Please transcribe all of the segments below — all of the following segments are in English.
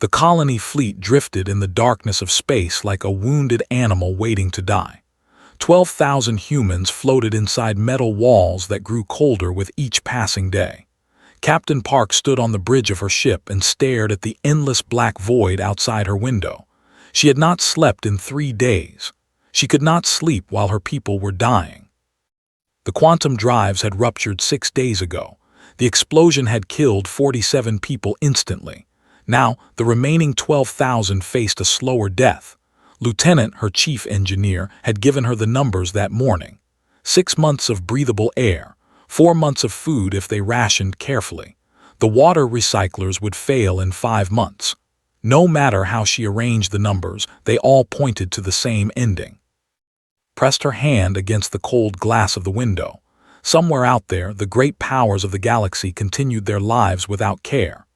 The colony fleet drifted in the darkness of space like a wounded animal waiting to die. 12,000 humans floated inside metal walls that grew colder with each passing day. Captain Park stood on the bridge of her ship and stared at the endless black void outside her window. She had not slept in 3 days. She could not sleep while her people were dying. The quantum drives had ruptured 6 days ago. The explosion had killed 47 people instantly. Now, the remaining 12,000 faced a slower death. Lieutenant, her chief engineer, had given her the numbers that morning. 6 months of breathable air, 4 months of food if they rationed carefully. The water recyclers would fail in 5 months. No matter how she arranged the numbers, they all pointed to the same ending. Pressed her hand against the cold glass of the window. Somewhere out there, the great powers of the galaxy continued their lives without care.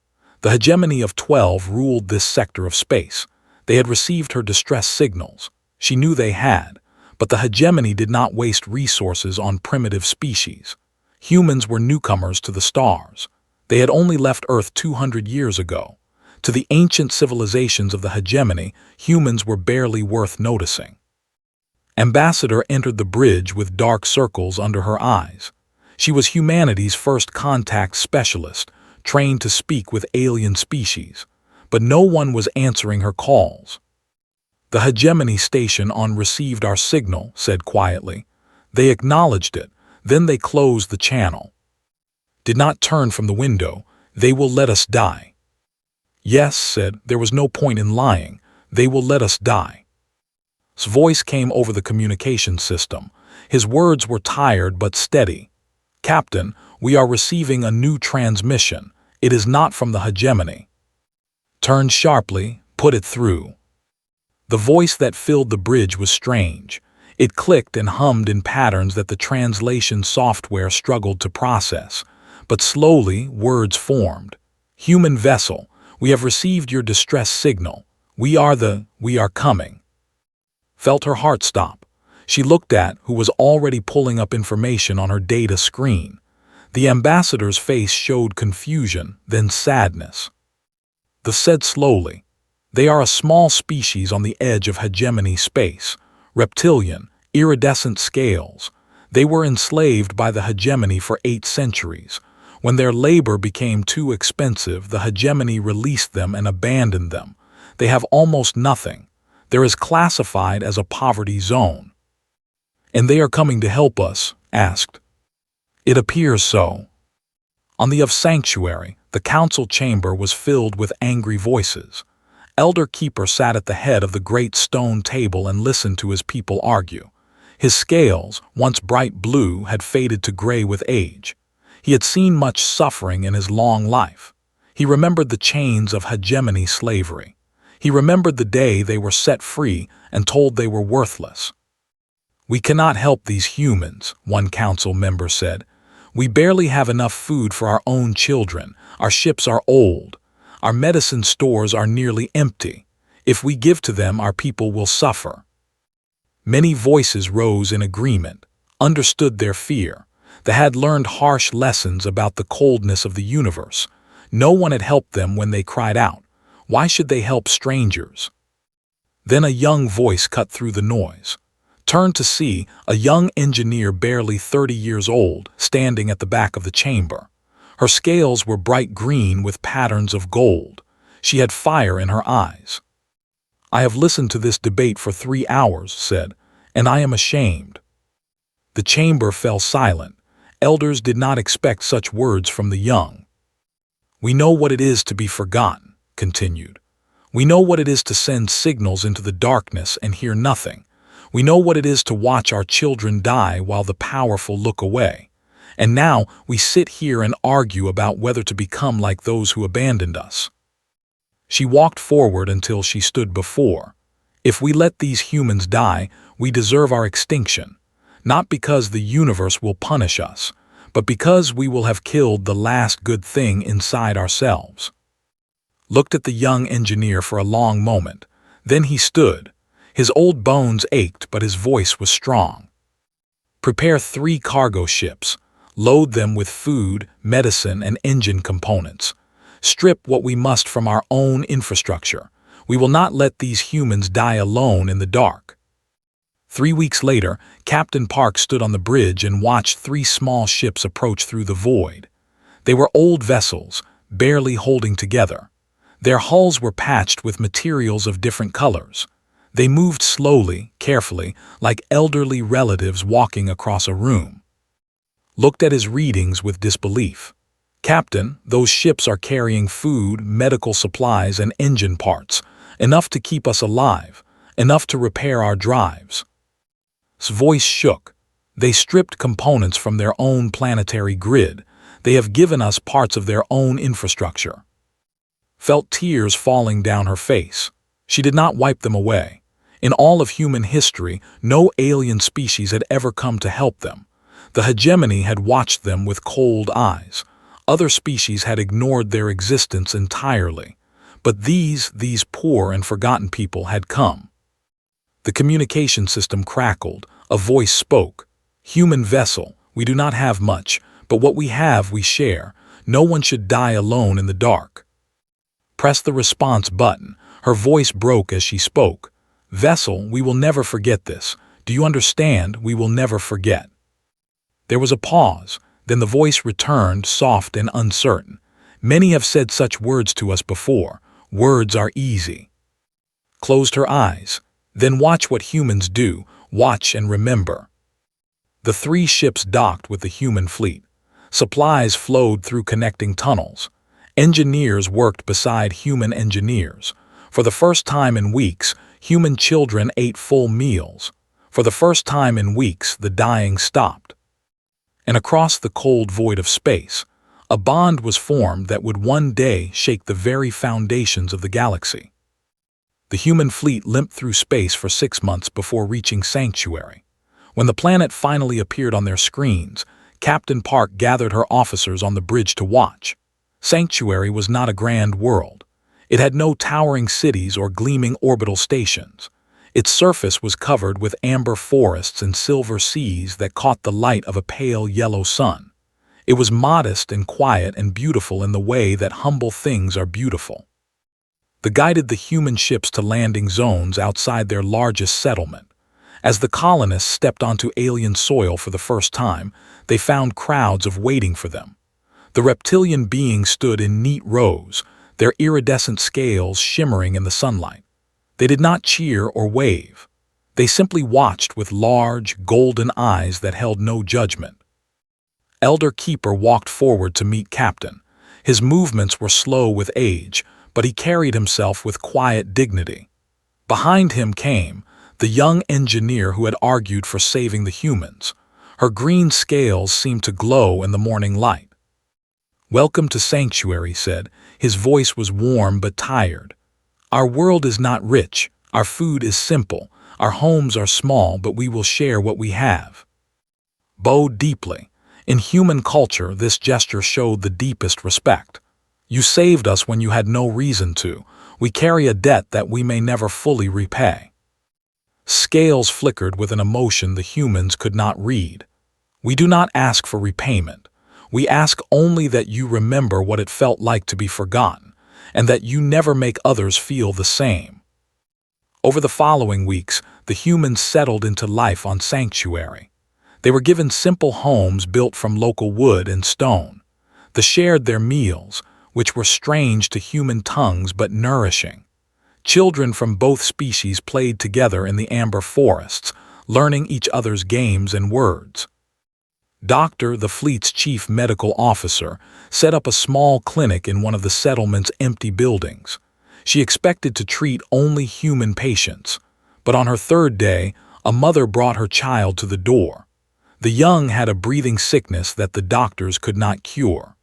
The hegemony of 12 ruled this sector of space. They had received her distress signals. She knew they had, but the hegemony did not waste resources on primitive species. Humans were newcomers to the stars. They had only left Earth 200 years ago. To the ancient civilizations of the hegemony, humans were barely worth noticing. Ambassador entered the bridge with dark circles under her eyes. She was humanity's first contact specialist, trained to speak with alien species, but no one was answering her calls. The hegemony station on received our signal, said quietly. They acknowledged it, then they closed the channel. Did not turn from the window. They will let us die. Yes, said, there was no point in lying. They will let us die. His voice came over the communication system. His words were tired but steady. Captain, we are receiving a new transmission. It is not from the hegemony. Turned sharply, put it through. The voice that filled the bridge was strange. It clicked and hummed in patterns that the translation software struggled to process. But slowly, words formed. Human vessel, we have received your distress signal. We are coming. Felt her heart stop. She looked at who was already pulling up information on her data screen. The ambassador's face showed confusion, then sadness. The said slowly, they are a small species on the edge of hegemony space, reptilian, iridescent scales. They were enslaved by the hegemony for 8 centuries. When their labor became too expensive, the hegemony released them and abandoned them. They have almost nothing. They're as classified as a poverty zone. And they are coming to help us, asked. It appears so. On the of sanctuary, the council chamber was filled with angry voices. Elder Keeper sat at the head of the great stone table and listened to his people argue. His scales, once bright blue, had faded to gray with age. He had seen much suffering in his long life. He remembered the chains of hegemony slavery. He remembered the day they were set free and told they were worthless. We cannot help these humans, one council member said. We barely have enough food for our own children. Our ships are old. Our medicine stores are nearly empty. If we give to them, our people will suffer. Many voices rose in agreement, understood their fear. They had learned harsh lessons about the coldness of the universe. No one had helped them when they cried out. Why should they help strangers? Then a young voice cut through the noise. Turned to see a young engineer barely 30 years old standing at the back of the chamber. Her scales were bright green with patterns of gold. She had fire in her eyes. I have listened to this debate for 3 hours, said, and I am ashamed. The chamber fell silent. Elders did not expect such words from the young. We know what it is to be forgotten, continued. We know what it is to send signals into the darkness and hear nothing. We know what it is to watch our children die while the powerful look away. And now we sit here and argue about whether to become like those who abandoned us. She walked forward until she stood before. If we let these humans die, we deserve our extinction. Not because the universe will punish us, but because we will have killed the last good thing inside ourselves. Looked at the young engineer for a long moment. Then he stood. His old bones ached, but his voice was strong. Prepare 3 cargo ships. Load them with food, medicine, and engine components. Strip what we must from our own infrastructure. We will not let these humans die alone in the dark." 3 weeks later, Captain Park stood on the bridge and watched 3 small ships approach through the void. They were old vessels, barely holding together. Their hulls were patched with materials of different colors. They moved slowly, carefully, like elderly relatives walking across a room. Looked at his readings with disbelief. "Captain, those ships are carrying food, medical supplies, and engine parts, enough to keep us alive, enough to repair our drives." His voice shook. "They stripped components from their own planetary grid. They have given us parts of their own infrastructure." Felt tears falling down her face. She did not wipe them away. In all of human history, no alien species had ever come to help them. The hegemony had watched them with cold eyes. Other species had ignored their existence entirely. But these poor and forgotten people had come. The communication system crackled. A voice spoke. "Human vessel, we do not have much, but what we have we share. No one should die alone in the dark." Press the response button. Her voice broke as she spoke. "Vessel, we will never forget this. Do you understand? We will never forget." There was a pause. Then the voice returned, soft and uncertain. "Many have said such words to us before. Words are easy." Closed her eyes. "Then watch what humans do. Watch and remember." The 3 ships docked with the human fleet. Supplies flowed through connecting tunnels. Engineers worked beside human engineers. For the first time in weeks, human children ate full meals. For the first time in weeks, the dying stopped. And across the cold void of space, a bond was formed that would one day shake the very foundations of the galaxy. The human fleet limped through space for 6 months before reaching Sanctuary. When the planet finally appeared on their screens, Captain Park gathered her officers on the bridge to watch. Sanctuary was not a grand world. It had no towering cities or gleaming orbital stations. Its surface was covered with amber forests and silver seas that caught the light of a pale yellow sun. It was modest and quiet and beautiful in the way that humble things are beautiful. They guided the human ships to landing zones outside their largest settlement. As the colonists stepped onto alien soil for the first time, they found crowds of waiting for them. The reptilian beings stood in neat rows, their iridescent scales shimmering in the sunlight. They did not cheer or wave. They simply watched with large, golden eyes that held no judgment. Elder Keeper walked forward to meet Captain. His movements were slow with age, but he carried himself with quiet dignity. Behind him came the young engineer who had argued for saving the humans. Her green scales seemed to glow in the morning light. "Welcome to Sanctuary," he said. His voice was warm but tired. "Our world is not rich, our food is simple, our homes are small, but we will share what we have." Bowed deeply. In human culture, this gesture showed the deepest respect. "You saved us when you had no reason to. We carry a debt that we may never fully repay." Scales flickered with an emotion the humans could not read. "We do not ask for repayment. We ask only that you remember what it felt like to be forgotten, and that you never make others feel the same." Over the following weeks, the humans settled into life on Sanctuary. They were given simple homes built from local wood and stone. They shared their meals, which were strange to human tongues but nourishing. Children from both species played together in the amber forests, learning each other's games and words. Doctor, the fleet's chief medical officer, set up a small clinic in one of the settlement's empty buildings. She expected to treat only human patients, but on her 3rd day, a mother brought her child to the door. The young had a breathing sickness that the doctors could not cure.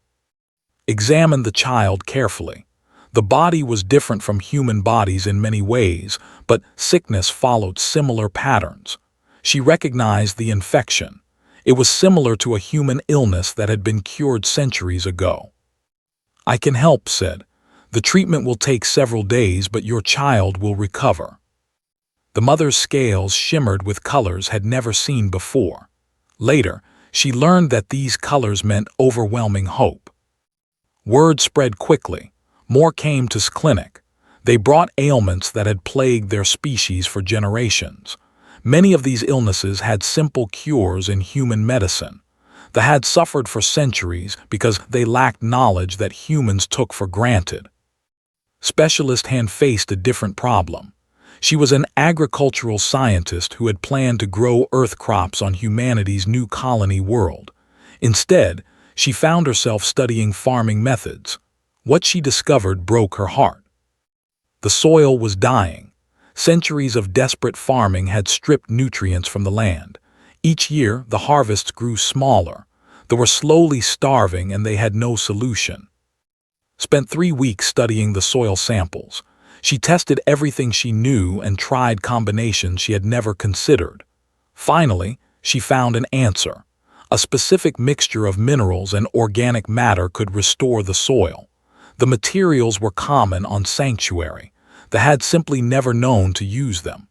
Examined the child carefully. The body was different from human bodies in many ways, but sickness followed similar patterns. She recognized the infection. It was similar to a human illness that had been cured centuries ago. "I can help," said. "The treatment will take several days, but your child will recover." The mother's scales shimmered with colors had never seen before. Later, she learned that these colors meant overwhelming hope. Word spread quickly. More came to clinic. They brought ailments that had plagued their species for generations. Many of these illnesses had simple cures in human medicine. They had suffered for centuries because they lacked knowledge that humans took for granted. Specialist Hand faced a different problem. She was an agricultural scientist who had planned to grow earth crops on humanity's new colony world. Instead, she found herself studying farming methods. What she discovered broke her heart. The soil was dying. Centuries of desperate farming had stripped nutrients from the land. Each year, the harvests grew smaller. They were slowly starving and they had no solution. Spent 3 weeks studying the soil samples. She tested everything she knew and tried combinations she had never considered. Finally, she found an answer. A specific mixture of minerals and organic matter could restore the soil. The materials were common on Sanctuary. They had simply never known to use them.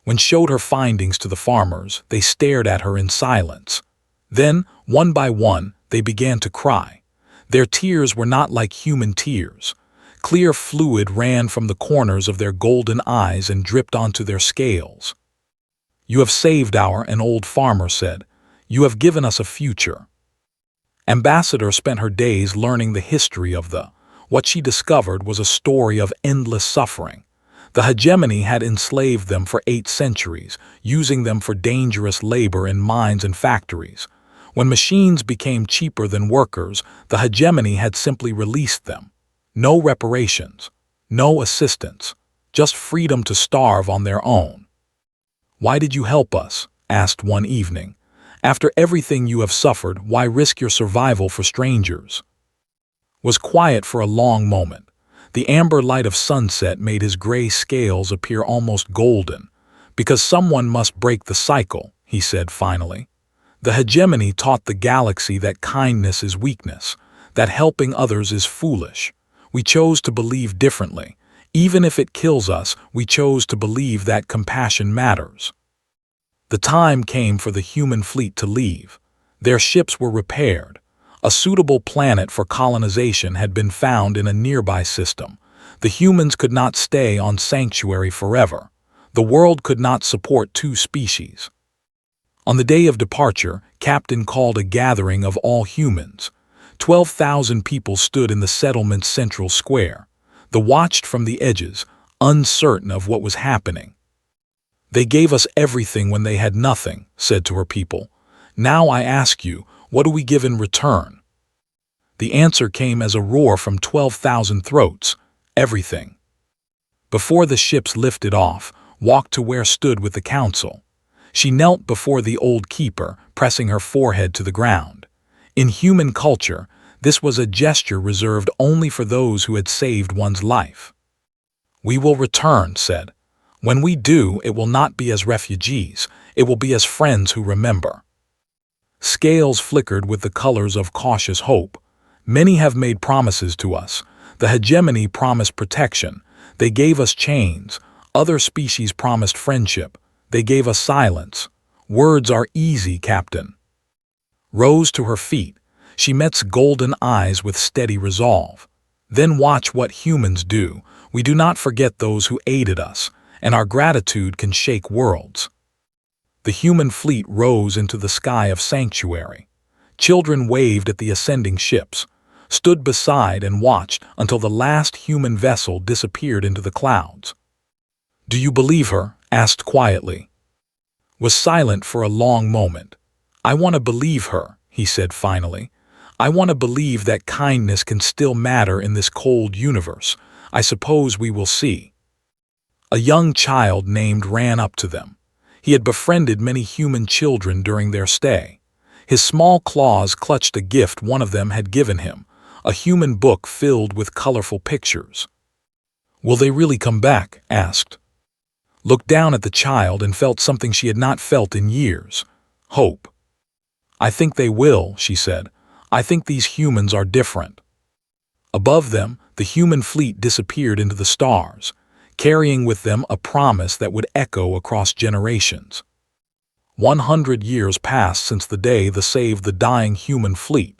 When showed her findings to the farmers, they stared at her in silence. Then, one by one, they began to cry. Their tears were not like human tears. Clear fluid ran from the corners of their golden eyes and dripped onto their scales. "You have saved an old farmer said. "You have given us a future." Ambassador spent her days learning the history of what she discovered was a story of endless suffering. The hegemony had enslaved them for 8 centuries, using them for dangerous labor in mines and factories. When machines became cheaper than workers, the hegemony had simply released them. No reparations, no assistance, just freedom to starve on their own. "Why did you help us?" asked one evening. "After everything you have suffered, why risk your survival for strangers?" Was quiet for a long moment. The amber light of sunset made his gray scales appear almost golden. "Because someone must break the cycle," he said finally. "The hegemony taught the galaxy that kindness is weakness, that helping others is foolish. We chose to believe differently. Even if it kills us, we chose to believe that compassion matters." The time came for the human fleet to leave. Their ships were repaired. A suitable planet for colonization had been found in a nearby system. The humans could not stay on Sanctuary forever. The world could not support 2 species. On the day of departure, Captain called a gathering of all humans. 12,000 people stood in the settlement's central square. They watched from the edges, uncertain of what was happening. "They gave us everything when they had nothing," said to her people. "Now I ask you, what do we give in return?" The answer came as a roar from 12,000 throats: everything. Before the ships lifted off, walked to where stood with the council. She knelt before the old keeper, pressing her forehead to the ground. In human culture, this was a gesture reserved only for those who had saved one's life. "We will return," said. "When we do, it will not be as refugees, it will be as friends who remember." Scales flickered with the colors of cautious hope. "Many have made promises to us. The hegemony promised protection. They gave us chains. Other species promised friendship. They gave us silence. Words are easy, Captain." Rose to her feet. She met golden eyes with steady resolve. "Then watch what humans do. We do not forget those who aided us, and our gratitude can shake worlds." The human fleet rose into the sky of Sanctuary. Children waved at the ascending ships, stood beside and watched until the last human vessel disappeared into the clouds. "Do you believe her?" asked quietly. Was silent for a long moment. "I want to believe her," he said finally. "I want to believe that kindness can still matter in this cold universe. I suppose we will see." A young child named ran up to them. He had befriended many human children during their stay. His small claws clutched a gift one of them had given him, a human book filled with colorful pictures. "Will they really come back?" asked. Looked down at the child and felt something she had not felt in years: hope. "I think they will," she said. "I think these humans are different." Above them, the human fleet disappeared into the stars, carrying with them a promise that would echo across generations. 100 years passed since the day they saved the dying human fleet.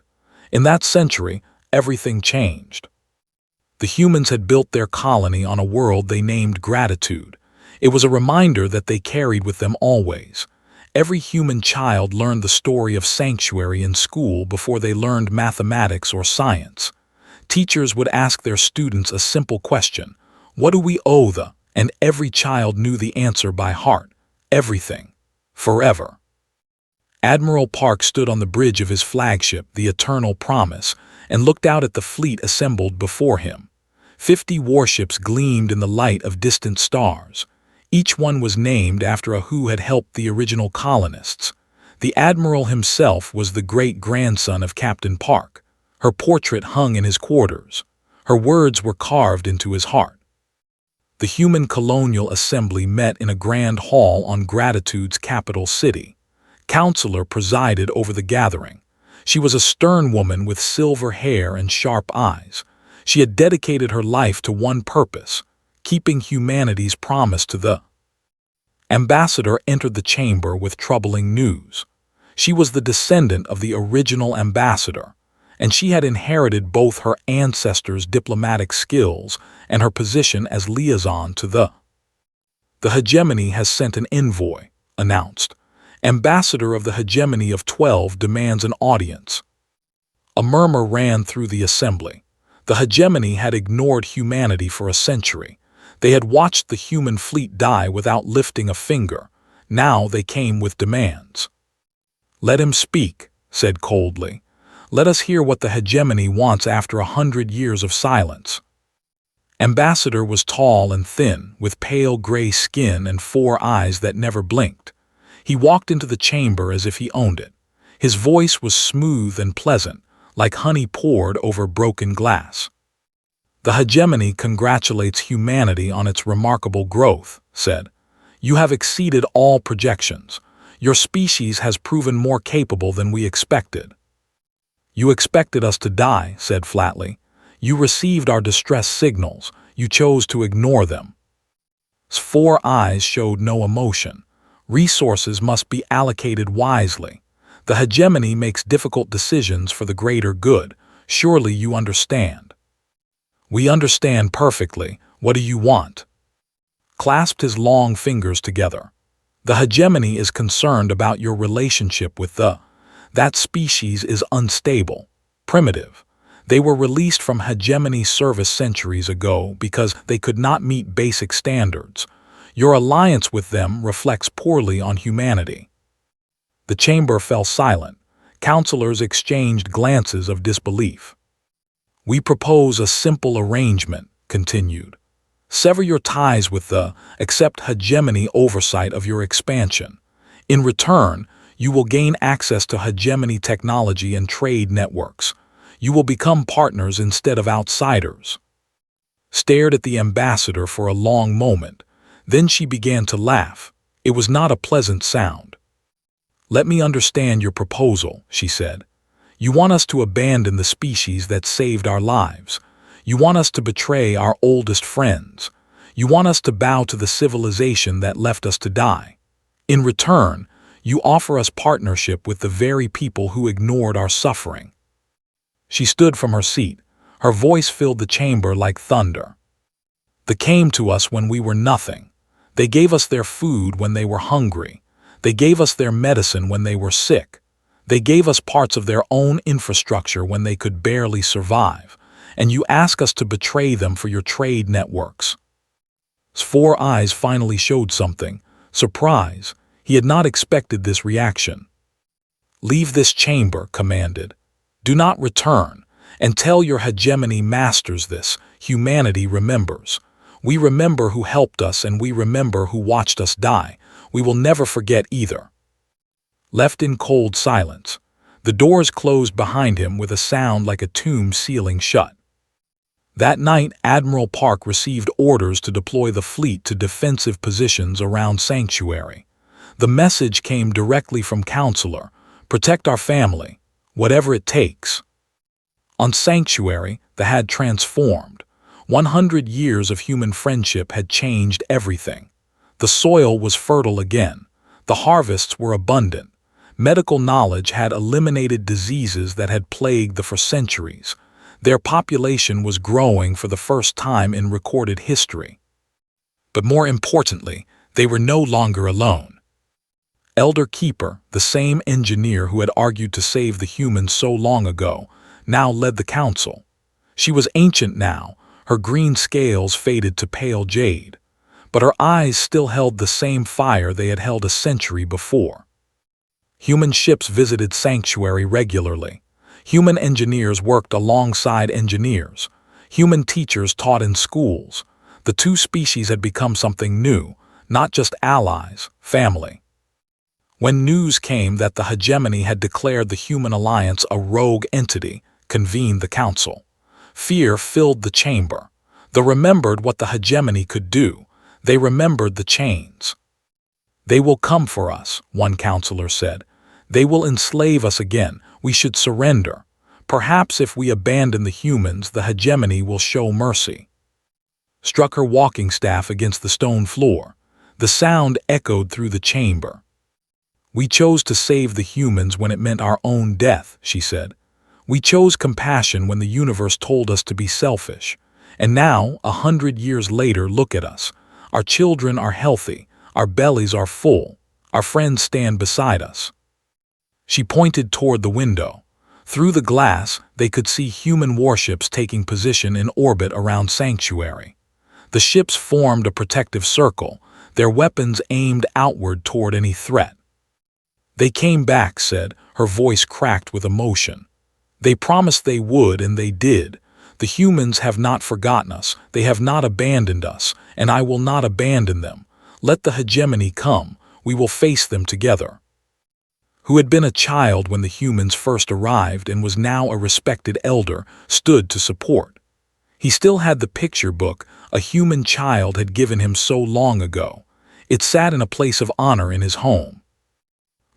In that century, everything changed. The humans had built their colony on a world they named Gratitude. It was a reminder that they carried with them always. Every human child learned the story of sanctuary in school before they learned mathematics or science. Teachers would ask their students a simple question: what do we owe the? And every child knew the answer by heart: everything. Forever. Admiral Park stood on the bridge of his flagship, the Eternal Promise, and looked out at the fleet assembled before him. 50 warships gleamed in the light of distant stars. Each one was named after a who had helped the original colonists. The admiral himself was the great-grandson of Captain Park. Her portrait hung in his quarters. Her words were carved into his heart. The human colonial assembly met in a grand hall on Gratitude's capital city. Counselor presided over the gathering. She was a stern woman with silver hair and sharp eyes. She had dedicated her life to one purpose: keeping humanity's promise to the ambassador entered the chamber with troubling news. She was the descendant of the original ambassador, and she had inherited both her ancestors' diplomatic skills and her position as liaison to the hegemony has sent an envoy, announced. Ambassador of the hegemony of 12 demands an audience. A murmur ran through the assembly. The hegemony had ignored humanity for a century. They had watched the human fleet die without lifting a finger. Now they came with demands. "Let him speak," said coldly. "Let us hear what the hegemony wants after 100 years of silence." Ambassador was tall and thin, with pale gray skin and 4 eyes that never blinked. He walked into the chamber as if he owned it. His voice was smooth and pleasant, like honey poured over broken glass. "The hegemony congratulates humanity on its remarkable growth," said. "You have exceeded all projections. Your species has proven more capable than we expected." "You expected us to die," said flatly. "You received our distress signals. You chose to ignore them." 4 eyes showed no emotion. Resources must be allocated wisely. The hegemony makes difficult decisions for the greater good. Surely you understand. "We understand perfectly. What do you want?" Clasped his long fingers together. "The hegemony is concerned about your relationship with that species is unstable, primitive. They were released from hegemony service centuries ago because they could not meet basic standards. Your alliance with them reflects poorly on humanity." The chamber fell silent. Counselors exchanged glances of disbelief. "We propose a simple arrangement," continued. "Sever your ties with accept hegemony oversight of your expansion. In return, you will gain access to hegemony technology and trade networks. You will become partners instead of outsiders." Stared at the ambassador for a long moment. Then she began to laugh. It was not a pleasant sound. "Let me understand your proposal," she said. "You want us to abandon the species that saved our lives. You want us to betray our oldest friends. You want us to bow to the civilization that left us to die. In return, you offer us partnership with the very people who ignored our suffering." She stood from her seat. Her voice filled the chamber like thunder. "They came to us when we were nothing. They gave us their food when they were hungry. They gave us their medicine when they were sick. They gave us parts of their own infrastructure when they could barely survive. And you ask us to betray them for your trade networks." 4 eyes finally showed something: surprise. He had not expected this reaction. "Leave this chamber," commanded. "Do not return. And tell your hegemony masters this: humanity remembers. We remember who helped us, and we remember who watched us die. We will never forget either." Left in cold silence, the doors closed behind him with a sound like a tomb sealing shut. That night, Admiral Park received orders to deploy the fleet to defensive positions around Sanctuary. The message came directly from Counselor: "Protect our family, whatever it takes." On Sanctuary, the had transformed. 100 years of human friendship had changed everything. The soil was fertile again. The harvests were abundant. Medical knowledge had eliminated diseases that had plagued for centuries. Their population was growing for the first time in recorded history. But more importantly, they were no longer alone. Elder Keeper, the same engineer who had argued to save the humans so long ago, now led the council. She was ancient now, her green scales faded to pale jade, but her eyes still held the same fire they had held a century before. Human ships visited Sanctuary regularly. Human engineers worked alongside engineers. Human teachers taught in schools. The two species had become something new, not just allies, family. When news came that the hegemony had declared the human alliance a rogue entity, convened the council. Fear filled the chamber. They remembered what the hegemony could do. They remembered the chains. "They will come for us," one counselor said. "They will enslave us again. We should surrender. Perhaps if we abandon the humans, the hegemony will show mercy." Struck her walking staff against the stone floor. The sound echoed through the chamber. "We chose to save the humans when it meant our own death," she said. "We chose compassion when the universe told us to be selfish. And now, 100 years later, look at us. Our children are healthy. Our bellies are full. Our friends stand beside us." She pointed toward the window. Through the glass, they could see human warships taking position in orbit around Sanctuary. The ships formed a protective circle, their weapons aimed outward toward any threat. "They came back," said, her voice cracked with emotion. "They promised they would, and they did. The humans have not forgotten us, they have not abandoned us, and I will not abandon them. Let the hegemony come, we will face them together." Who had been a child when the humans first arrived and was now a respected elder, stood to support. He still had the picture book a human child had given him so long ago. It sat in a place of honor in his home.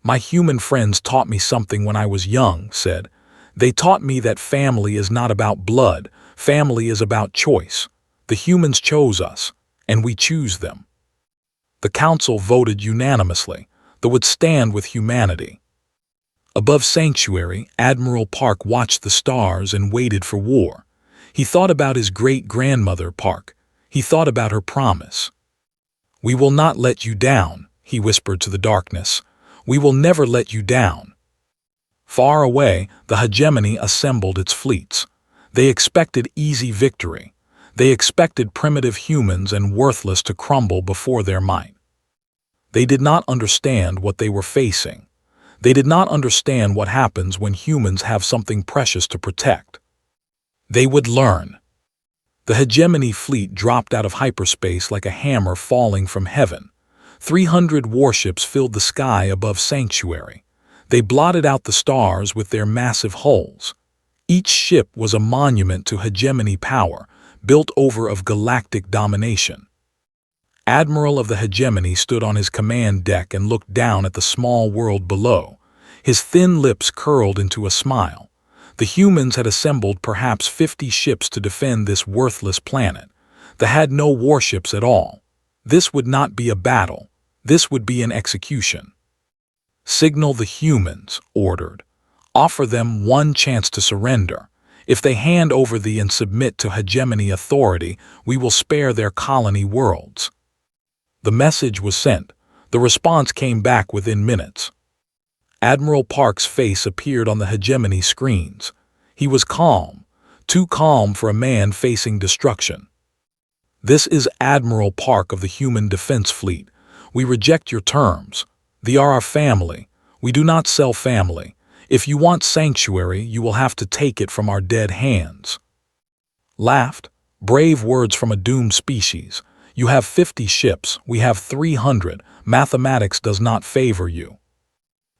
"My human friends taught me something when I was young," said. "They taught me that family is not about blood, family is about choice. The humans chose us, and we choose them." The council voted unanimously. They would stand with humanity. Above Sanctuary, Admiral Park watched the stars and waited for war. He thought about his great-grandmother, Park. He thought about her promise. "We will not let you down," he whispered to the darkness. "We will never let you down." Far away, the hegemony assembled its fleets. They expected easy victory. They expected primitive humans and worthless to crumble before their might. They did not understand what they were facing. They did not understand what happens when humans have something precious to protect. They would learn. The hegemony fleet dropped out of hyperspace like a hammer falling from heaven. 300 warships filled the sky above Sanctuary. They blotted out the stars with their massive hulls. Each ship was a monument to hegemony power, built over of galactic domination. Admiral of the hegemony stood on his command deck and looked down at the small world below. His thin lips curled into a smile. The humans had assembled perhaps 50 ships to defend this worthless planet. They had no warships at all. This would not be a battle. This would be an execution. "Signal the humans," ordered. "Offer them one chance to surrender. If they hand over thee and submit to hegemony authority, we will spare their colony worlds." The message was sent. The response came back within minutes. Admiral Park's face appeared on the hegemony screens. He was calm, too calm for a man facing destruction. "This is Admiral Park of the Human Defense Fleet. We reject your terms. They are our family. We do not sell family. If you want Sanctuary, you will have to take it from our dead hands." Laughed. "Brave words from a doomed species. You have 50 ships, we have 300. Mathematics does not favor you."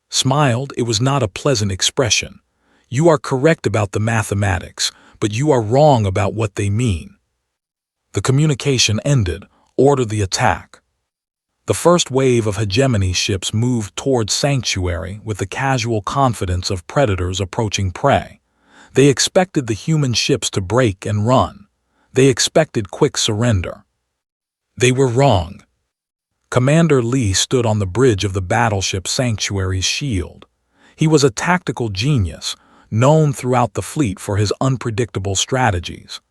Smiled. It was not a pleasant expression. "You are correct about the mathematics, but you are wrong about what they mean." The communication ended. Order the attack. The first wave of hegemony ships moved towards Sanctuary with the casual confidence of predators approaching prey. They expected the human ships to break and run. They expected quick surrender. They were wrong. Commander Lee stood on the bridge of the battleship Sanctuary's shield. He was a tactical genius, known throughout the fleet for his unpredictable strategies.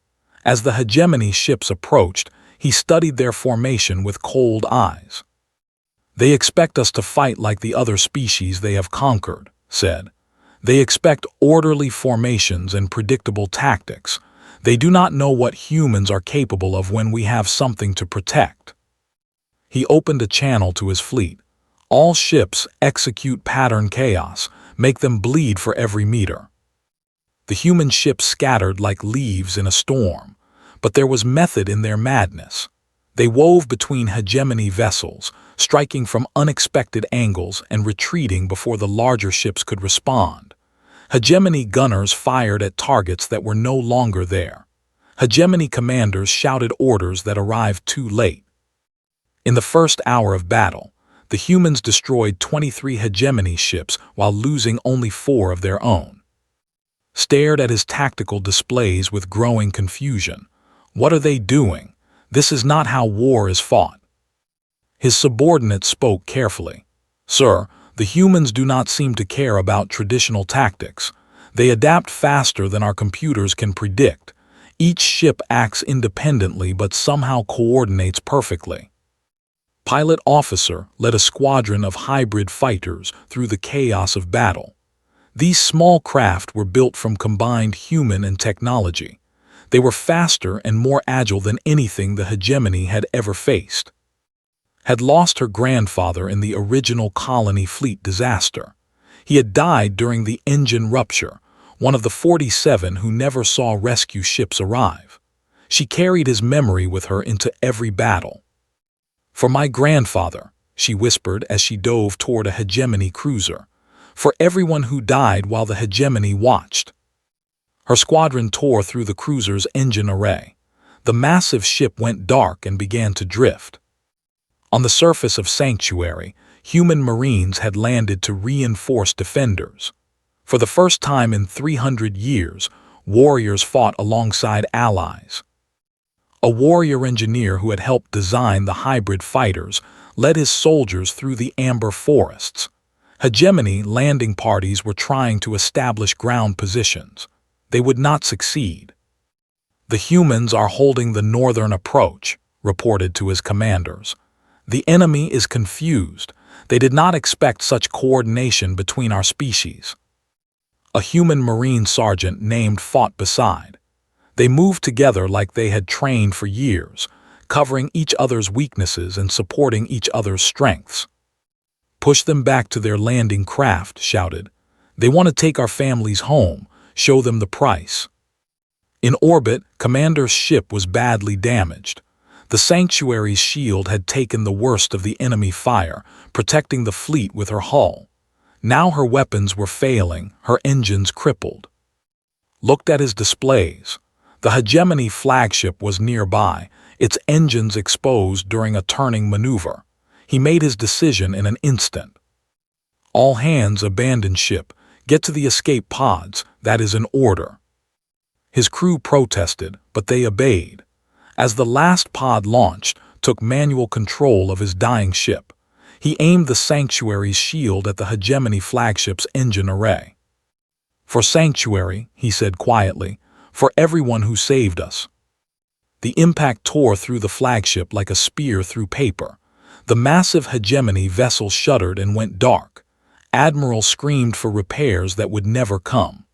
As the hegemony ships approached, he studied their formation with cold eyes. "They expect us to fight like the other species they have conquered," said. "They expect orderly formations and predictable tactics. They do not know what humans are capable of when we have something to protect." He opened a channel to his fleet. "All ships execute pattern chaos, make them bleed for every meter." The human ships scattered like leaves in a storm, but there was method in their madness. They wove between hegemony vessels, striking from unexpected angles and retreating before the larger ships could respond. Hegemony gunners fired at targets that were no longer there. Hegemony commanders shouted orders that arrived too late. In the first hour of battle, the humans destroyed 23 hegemony ships while losing only 4 of their own. Stared at his tactical displays with growing confusion. What are they doing? This is not how war is fought. His subordinate spoke carefully. "Sir, the humans do not seem to care about traditional tactics. They adapt faster than our computers can predict. Each ship acts independently but somehow coordinates perfectly." Pilot officer led a squadron of hybrid fighters through the chaos of battle. These small craft were built from combined human and technology. They were faster and more agile than anything the hegemony had ever faced. Had lost her grandfather in the original colony fleet disaster. He had died during the engine rupture, one of the 47 who never saw rescue ships arrive. She carried his memory with her into every battle. "For my grandfather," she whispered as she dove toward a hegemony cruiser. "For everyone who died while the hegemony watched." Her squadron tore through the cruiser's engine array. The massive ship went dark and began to drift. On the surface of Sanctuary, human marines had landed to reinforce defenders. For the first time in 300 years, warriors fought alongside allies. A warrior engineer who had helped design the hybrid fighters led his soldiers through the amber forests. Hegemony landing parties were trying to establish ground positions. They would not succeed. "The humans are holding the northern approach," reported to his commanders. "The enemy is confused. They did not expect such coordination between our species." A human marine sergeant named fought beside. They moved together like they had trained for years, covering each other's weaknesses and supporting each other's strengths. "Push them back to their landing craft," shouted. "They want to take our families home. Show them the price." In orbit, Commander's ship was badly damaged. The Sanctuary's shield had taken the worst of the enemy fire, protecting the fleet with her hull. Now her weapons were failing, her engines crippled. Looked at his displays. The hegemony flagship was nearby, its engines exposed during a turning maneuver. He made his decision in an instant. "All hands abandon ship. Get to the escape pods. That is an order." His crew protested, but they obeyed. As the last pod launched, took manual control of his dying ship. He aimed the Sanctuary's shield at the hegemony flagship's engine array. "For Sanctuary," he said quietly, "for everyone who saved us." The impact tore through the flagship like a spear through paper. The massive hegemony vessel shuddered and went dark. Admiral screamed for repairs that would never come.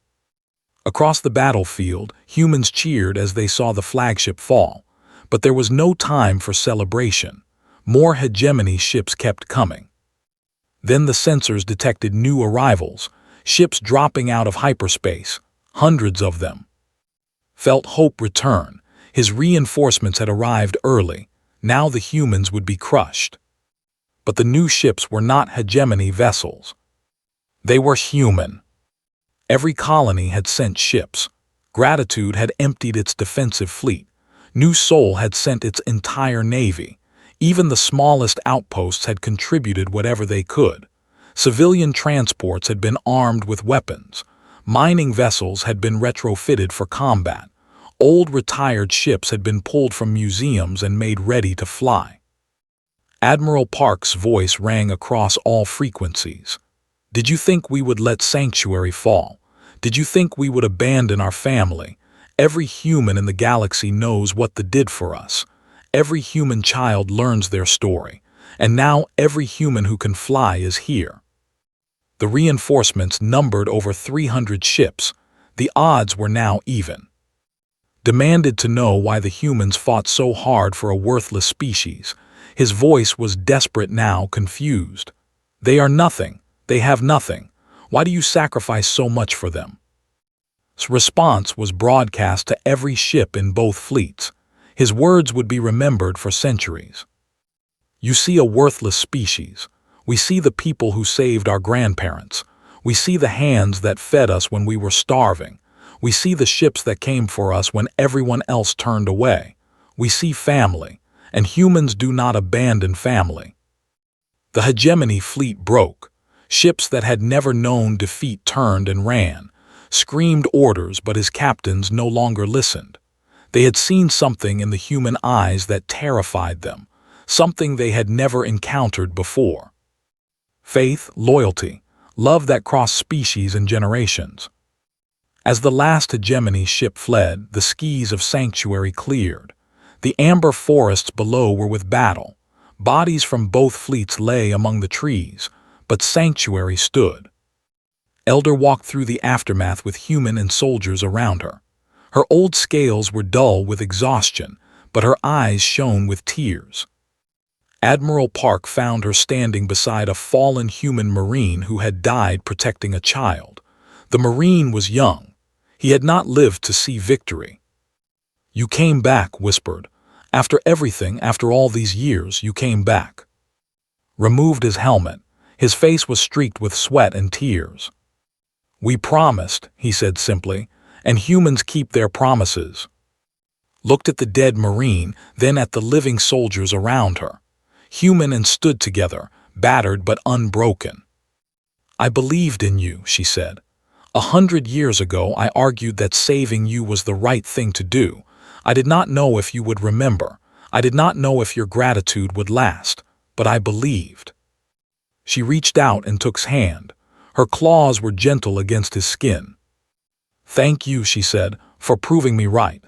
Across the battlefield, humans cheered as they saw the flagship fall. But there was no time for celebration. More hegemony ships kept coming. Then the sensors detected new arrivals, ships dropping out of hyperspace, hundreds of them. Felt hope return. His reinforcements had arrived early. Now the humans would be crushed. But the new ships were not hegemony vessels. They were human. Every colony had sent ships. Gratitude had emptied its defensive fleet. New Sol had sent its entire navy. Even the smallest outposts had contributed whatever they could. Civilian transports had been armed with weapons. Mining vessels had been retrofitted for combat. Old retired ships had been pulled from museums and made ready to fly. Admiral Park's voice rang across all frequencies. "Did you think we would let Sanctuary fall? Did you think we would abandon our family? Every human in the galaxy knows what they did for us. Every human child learns their story. And now every human who can fly is here. The reinforcements numbered over 300 ships. The odds were now even. Demanded to know why the humans fought so hard for a worthless species. His voice was desperate now, confused. They are nothing. They have nothing. Why do you sacrifice so much for them? His response was broadcast to every ship in both fleets. His words would be remembered for centuries. You see a worthless species. We see the people who saved our grandparents. We see the hands that fed us when we were starving. We see the ships that came for us when everyone else turned away. We see family, and humans do not abandon family. The hegemony fleet broke. Ships that had never known defeat turned and ran, screamed orders, but his captains no longer listened. They had seen something in the human eyes that terrified them, something they had never encountered before. Faith, loyalty, love that crossed species and generations. As the last hegemony ship fled, the skies of Sanctuary cleared. The amber forests below were with battle. Bodies from both fleets lay among the trees, but Sanctuary stood. Elder walked through the aftermath with human and soldiers around her. Her old scales were dull with exhaustion, but her eyes shone with tears. Admiral Park found her standing beside a fallen human Marine who had died protecting a child. The Marine was young. He had not lived to see victory. "You came back," whispered. "After everything, after all these years, you came back." Removed his helmet. His face was streaked with sweat and tears. "We promised," he said simply, "and humans keep their promises." Looked at the dead Marine, then at the living soldiers around her. Human and stood together, battered but unbroken. "I believed in you," she said. 100 years ago I argued that saving you was the right thing to do. I did not know if you would remember. I did not know if your gratitude would last, but I believed." She reached out and took his hand. Her claws were gentle against his skin. "Thank you," she said, "for proving me right."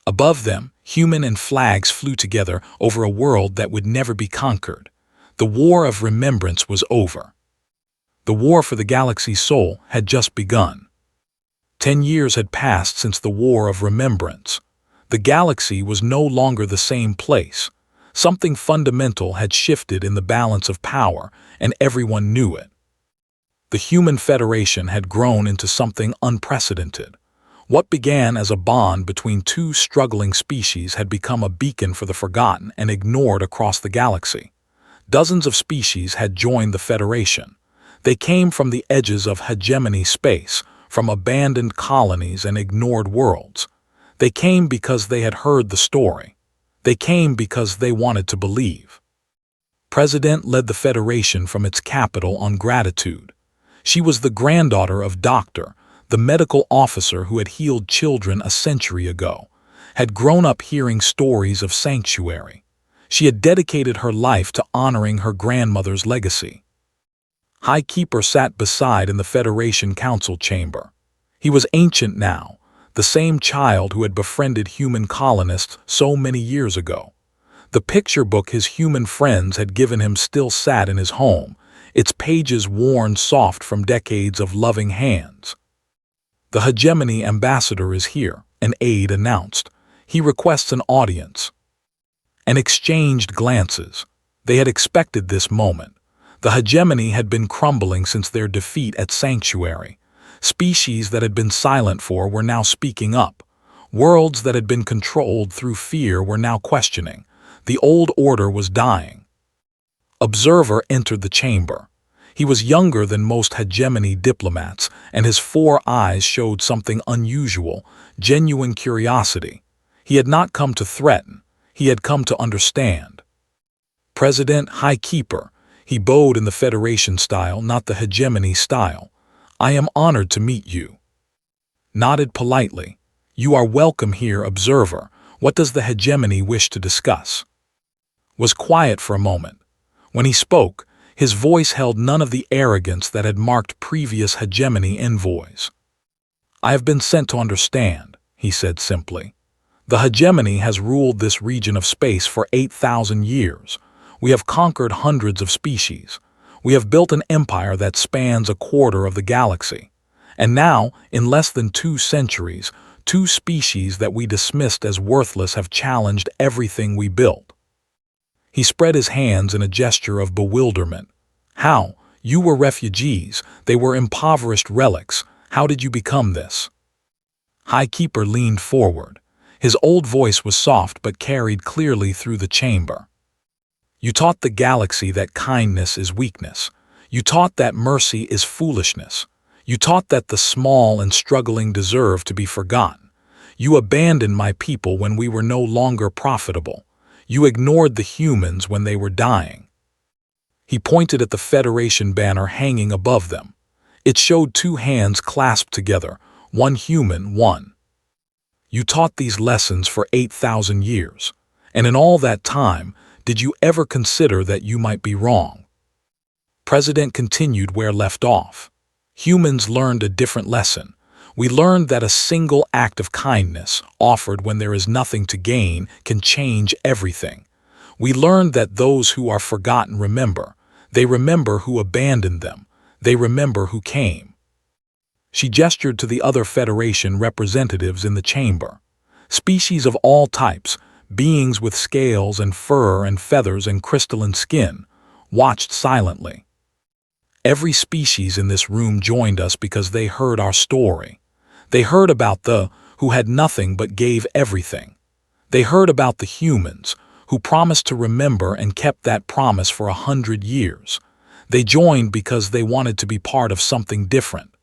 Above them, human and flags flew together over a world that would never be conquered. The war of remembrance was over. The war for the galaxy's soul had just begun. 10 years had passed since the war of remembrance. The galaxy was no longer the same place. Something fundamental had shifted in the balance of power, and everyone knew it. The Human Federation had grown into something unprecedented. What began as a bond between two struggling species had become a beacon for the forgotten and ignored across the galaxy. Dozens of species had joined the Federation. They came from the edges of hegemony space, from abandoned colonies and ignored worlds. They came because they had heard the story. They came because they wanted to believe. President led the Federation from its capital on gratitude. She was the granddaughter of Doctor, the medical officer who had healed children a century ago, had grown up hearing stories of Sanctuary. She had dedicated her life to honoring her grandmother's legacy. High Keeper sat beside in the Federation Council chamber. He was ancient now, the same child who had befriended human colonists so many years ago. The picture book his human friends had given him still sat in his home, its pages worn soft from decades of loving hands. "The hegemony ambassador is here," an aide announced. "He requests an audience." And exchanged glances. They had expected this moment. The hegemony had been crumbling since their defeat at Sanctuary. Species that had been silent for were now speaking up. Worlds that had been controlled through fear were now questioning. The old order was dying. Observer entered the chamber. He was younger than most hegemony diplomats, and his 4 eyes showed something unusual, genuine curiosity. He had not come to threaten. He had come to understand. "President, High Keeper," he bowed in the Federation style, not the hegemony style. "I am honored to meet you." Nodded politely. "You are welcome here, Observer. What does the hegemony wish to discuss?" Was quiet for a moment. When he spoke, his voice held none of the arrogance that had marked previous hegemony envoys. I have been sent to understand, he said simply. The hegemony has ruled this region of space for 8,000 years. We have conquered hundreds of species. We have built an empire that spans a quarter of the galaxy. And now, in less than 2 centuries, 2 species that we dismissed as worthless have challenged everything we built. He spread his hands in a gesture of bewilderment. How? You were refugees. They were impoverished relics. How did you become this? High Keeper leaned forward. His old voice was soft but carried clearly through the chamber. You taught the galaxy that kindness is weakness. You taught that mercy is foolishness. You taught that the small and struggling deserve to be forgotten. You abandoned my people when we were no longer profitable. You ignored the humans when they were dying. He pointed at the Federation banner hanging above them. It showed 2 hands clasped together, one human, one. You taught these lessons for 8,000 years, and in all that time, did you ever consider that you might be wrong? President continued where left off. Humans learned a different lesson. We learned that a single act of kindness, offered when there is nothing to gain, can change everything. We learned that those who are forgotten remember. They remember who abandoned them. They remember who came. She gestured to the other Federation representatives in the chamber. Species of all types, beings with scales and fur and feathers and crystalline skin, watched silently. Every species in this room joined us because they heard our story. They heard about the who had nothing but gave everything. They heard about the humans, who promised to remember and kept that promise for 100 years. They joined because they wanted to be part of something different.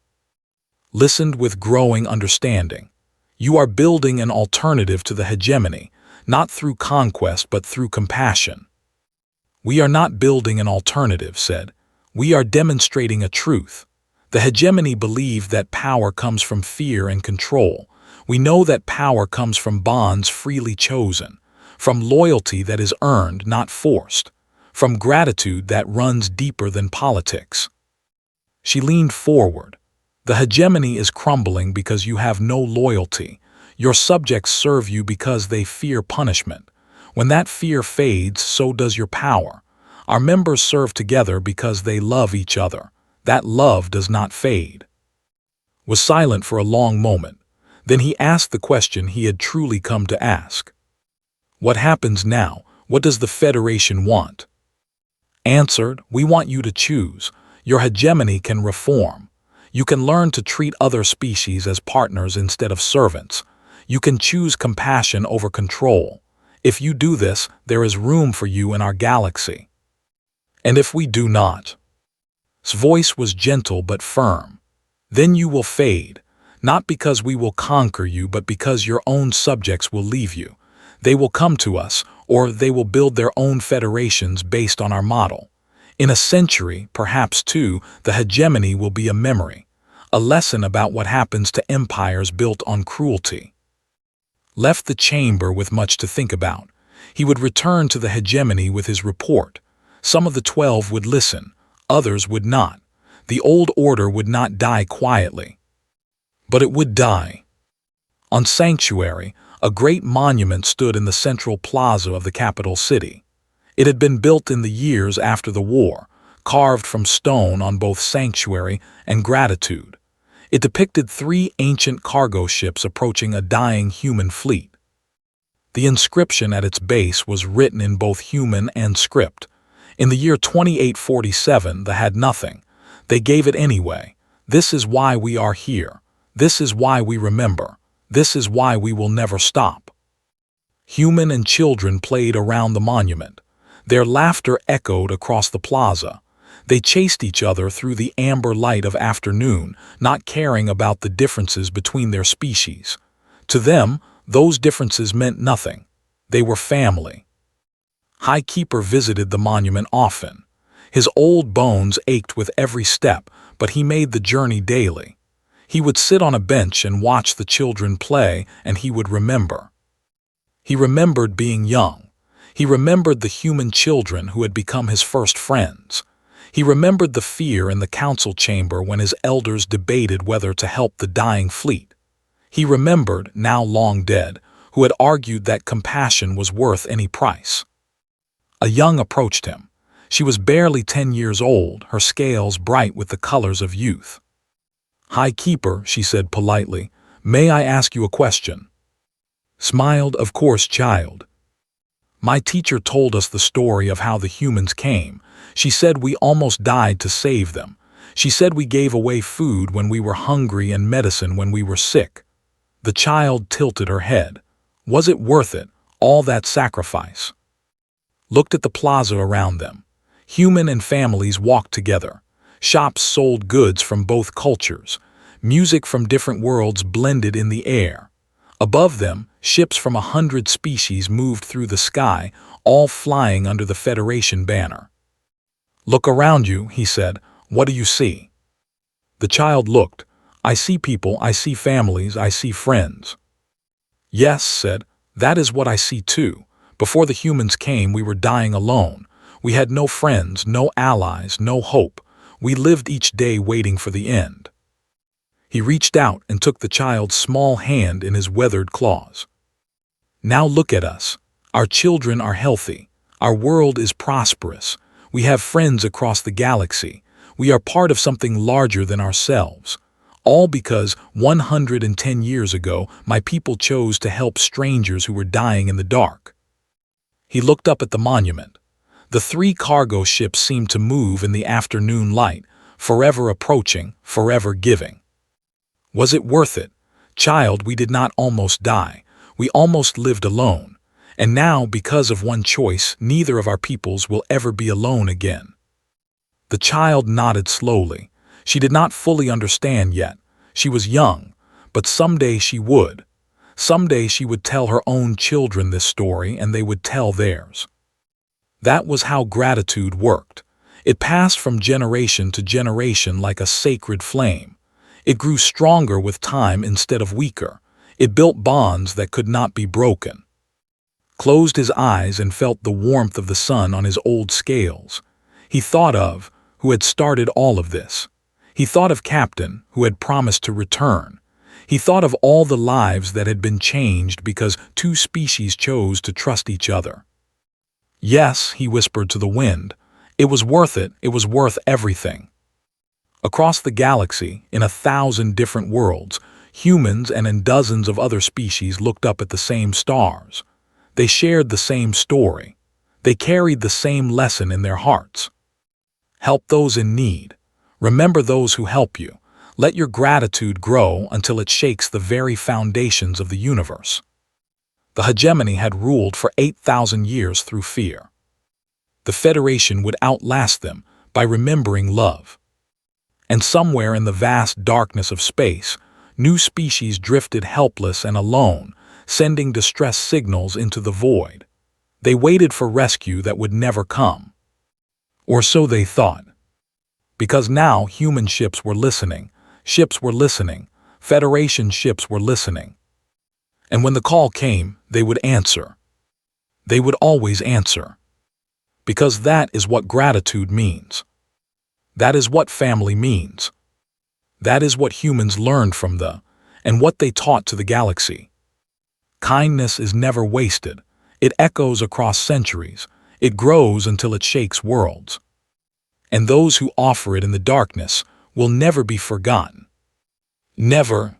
Listened with growing understanding. You are building an alternative to the hegemony, not through conquest but through compassion. We are not building an alternative, said. We are demonstrating a truth. The hegemony believed that power comes from fear and control. We know that power comes from bonds freely chosen, from loyalty that is earned, not forced, from gratitude that runs deeper than politics. She leaned forward. The hegemony is crumbling because you have no loyalty. Your subjects serve you because they fear punishment. When that fear fades, so does your power. Our members serve together because they love each other. That love does not fade. Was silent for a long moment. Then he asked the question he had truly come to ask. What happens now? What does the Federation want? Answered, we want you to choose. Your hegemony can reform. You can learn to treat other species as partners instead of servants. You can choose compassion over control. If you do this, there is room for you in our galaxy. And if we do not? His voice was gentle but firm. Then you will fade, not because we will conquer you, but because your own subjects will leave you. They will come to us, or they will build their own federations based on our model. In a century, perhaps 2, the hegemony will be a memory, a lesson about what happens to empires built on cruelty. Left the chamber with much to think about. He would return to the hegemony with his report. Some of the 12 would listen, others would not. The old order would not die quietly. But it would die. On Sanctuary, a great monument stood in the central plaza of the capital city. It had been built in the years after the war, carved from stone on both Sanctuary and Gratitude. It depicted 3 ancient cargo ships approaching a dying human fleet. The inscription at its base was written in both human and script. In the year 2847, they had nothing. They gave it anyway. This is why we are here. This is why we remember. This is why we will never stop. Human and children played around the monument. Their laughter echoed across the plaza. They chased each other through the amber light of afternoon, not caring about the differences between their species. To them, those differences meant nothing. They were family. High Keeper visited the monument often. His old bones ached with every step, but he made the journey daily. He would sit on a bench and watch the children play, and he would remember. He remembered being young. He remembered the human children who had become his first friends. He remembered the fear in the council chamber when his elders debated whether to help the dying fleet. He remembered, now long dead, who had argued that compassion was worth any price. A young approached him. She was barely 10 years old, her scales bright with the colors of youth. "High Keeper," she said politely, "may I ask you a question?" Smiled, "Of course, child." "My teacher told us the story of how the humans came. She said we almost died to save them. She said we gave away food when we were hungry and medicine when we were sick." The child tilted her head. Was it worth it, all that sacrifice? Looked at the plaza around them. Human and families walked together. Shops sold goods from both cultures. Music from different worlds blended in the air. Above them, ships from 100 species moved through the sky, all flying under the Federation banner. "Look around you," he said. "What do you see?" The child looked. "I see people, I see families, I see friends." "Yes," said, "that is what I see too. Before the humans came, we were dying alone. We had no friends, no allies, no hope. We lived each day waiting for the end." He reached out and took the child's small hand in his weathered claws. "Now look at us. Our children are healthy. Our world is prosperous. We have friends across the galaxy. We are part of something larger than ourselves. All because 110 years ago, my people chose to help strangers who were dying in the dark." He looked up at the monument. The 3 cargo ships seemed to move in the afternoon light, forever approaching, forever giving. Was it worth it? Child, we did not almost die. We almost lived alone. And now, because of one choice, neither of our peoples will ever be alone again. The child nodded slowly. She did not fully understand yet. She was young, but someday she would. Someday she would tell her own children this story, and they would tell theirs. That was how gratitude worked. It passed from generation to generation like a sacred flame. It grew stronger with time instead of weaker. It built bonds that could not be broken. Closed his eyes and felt the warmth of the sun on his old scales. He thought of who had started all of this. He thought of Captain, who had promised to return. He thought of all the lives that had been changed because 2 species chose to trust each other. "Yes," he whispered to the wind. "It was worth it. It was worth everything." Across the galaxy, in 1,000 different worlds, humans and in dozens of other species looked up at the same stars. They shared the same story. They carried the same lesson in their hearts. Help those in need. Remember those who help you. Let your gratitude grow until it shakes the very foundations of the universe. The hegemony had ruled for 8,000 years through fear. The Federation would outlast them by remembering love. And somewhere in the vast darkness of space, new species drifted helpless and alone, sending distress signals into the void. They waited for rescue that would never come. Or so they thought. Because now human ships were listening, Federation ships were listening. And when the call came, they would answer. They would always answer. Because that is what gratitude means. That is what family means. That is what humans learned from and what they taught to the galaxy. Kindness is never wasted. It echoes across centuries. It grows until it shakes worlds. And those who offer it in the darkness will never be forgotten. Never,